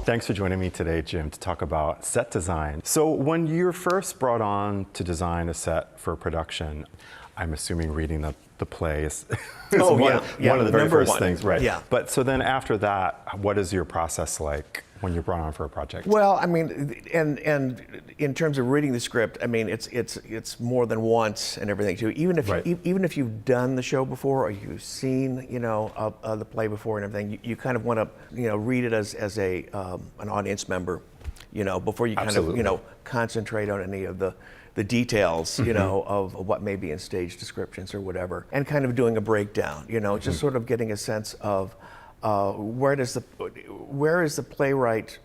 Thanks for joining me today, Jim, to talk about set design. So when you're first brought on to design a set for production, I'm assuming reading the play is one of the very first things, right? Yeah. But so then after that, what is your process like when you're brought on for a project? Well, I mean, and in terms of reading the script, I mean, it's more than once and everything too. Even if even if you've done the show before or you've seen the play before and everything, you kind of want to read it as a an audience member, before you kind of concentrate on any of the details, of what may be in stage descriptions or whatever, and kind of doing a breakdown, just sort of getting a sense of where is the playwright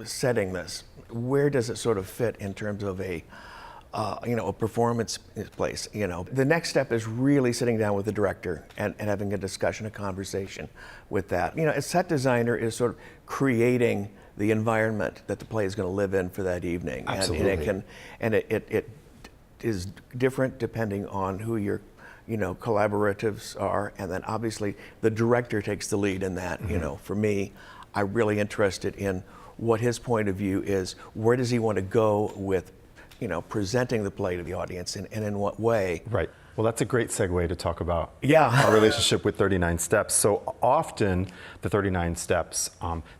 setting this? Where does it sort of fit in terms of a performance place? The next step is really sitting down with the director and having a discussion, a conversation with that. A set designer is sort of creating the environment that the play is going to live in for that evening. Absolutely. And it is different depending on who your collaboratives are, and then obviously the director takes the lead in that. For me, I'm really interested in what his point of view is. Where does he want to go with presenting the play to the audience, and in what way? Right. Well, that's a great segue to talk about Yeah. our relationship with 39 Steps. So often, the 39 Steps,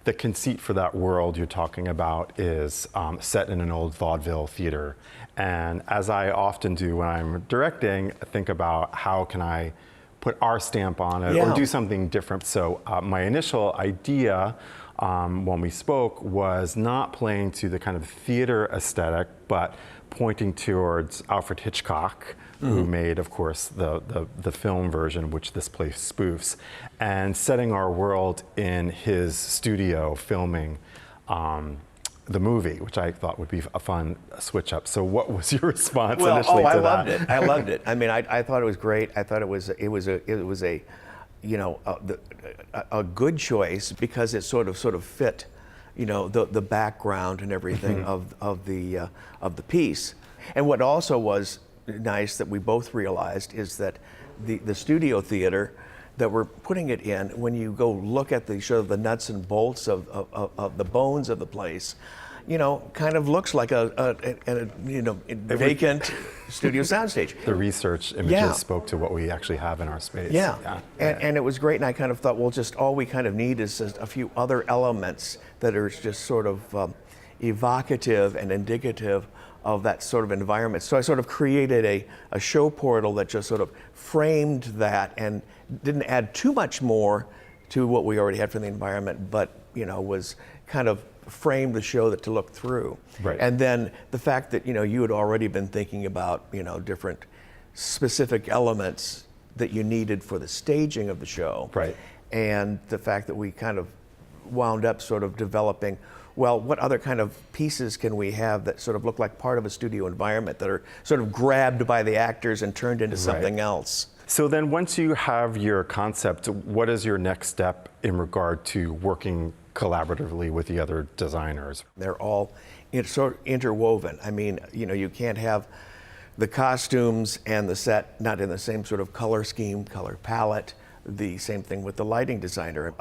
the conceit for that world you're talking about is set in an old vaudeville theater. And as I often do when I'm directing, I think about how can I put our stamp on it or do something different. So my initial idea when we spoke was not playing to the kind of theater aesthetic, but pointing towards Alfred Hitchcock, who made, of course, the film version, which this play spoofs, and setting our world in his studio filming the movie, which I thought would be a fun switch up. So what was your response initially to that? I loved it. I loved it. I mean, I thought it was great. I thought it was a good choice because it sort of fit, the background and everything of the piece. And what also was nice that we both realized is that the studio theater that we're putting it in, when you go look at the nuts and bolts of the bones of the place, kind of looks like a vacant studio soundstage. The research images spoke to what we actually have in our space. And it was great, and I kind of thought, well, just all we kind of need is just a few other elements that are just sort of evocative and indicative of that sort of environment. So I sort of created a show portal that just sort of framed that and didn't add too much more to what we already had for the environment, but was kind of framed the show to look through. Right. And then the fact that you had already been thinking about different specific elements that you needed for the staging of the show. Right. And the fact that we kind of wound up sort of developing, well, what other kind of pieces can we have that sort of look like part of a studio environment that are sort of grabbed by the actors and turned into something else? So then once you have your concept, what is your next step in regard to working collaboratively with the other designers? They're all sort of interwoven. I mean, you can't have the costumes and the set not in the same sort of color scheme, color palette. The same thing with the lighting designer.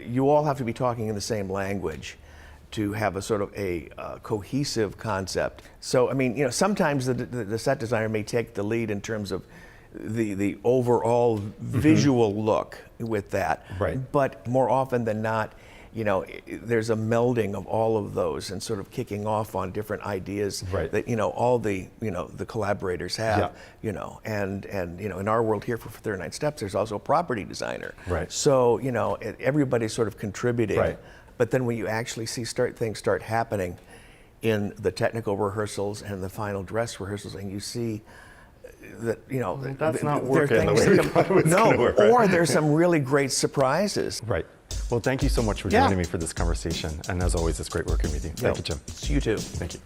You all have to be talking in the same language to have a sort of a cohesive concept. So, I mean, sometimes the set designer may take the lead in terms of the overall visual look with that. Right. But more often than not, there's a melding of all of those and sort of kicking off on different ideas that all the the collaborators have. And in our world here for 39 Steps, there's also a property designer. Right. So everybody's sort of contributing. Right. But then when you actually see things start happening in the technical rehearsals and the final dress rehearsals, and you see that that's not working the way we thought it was gonna work, or there's some really great surprises. Right. Well, thank you so much for joining me for this conversation. And as always, it's great working with you. Thank you, Jim. You too. Thank you.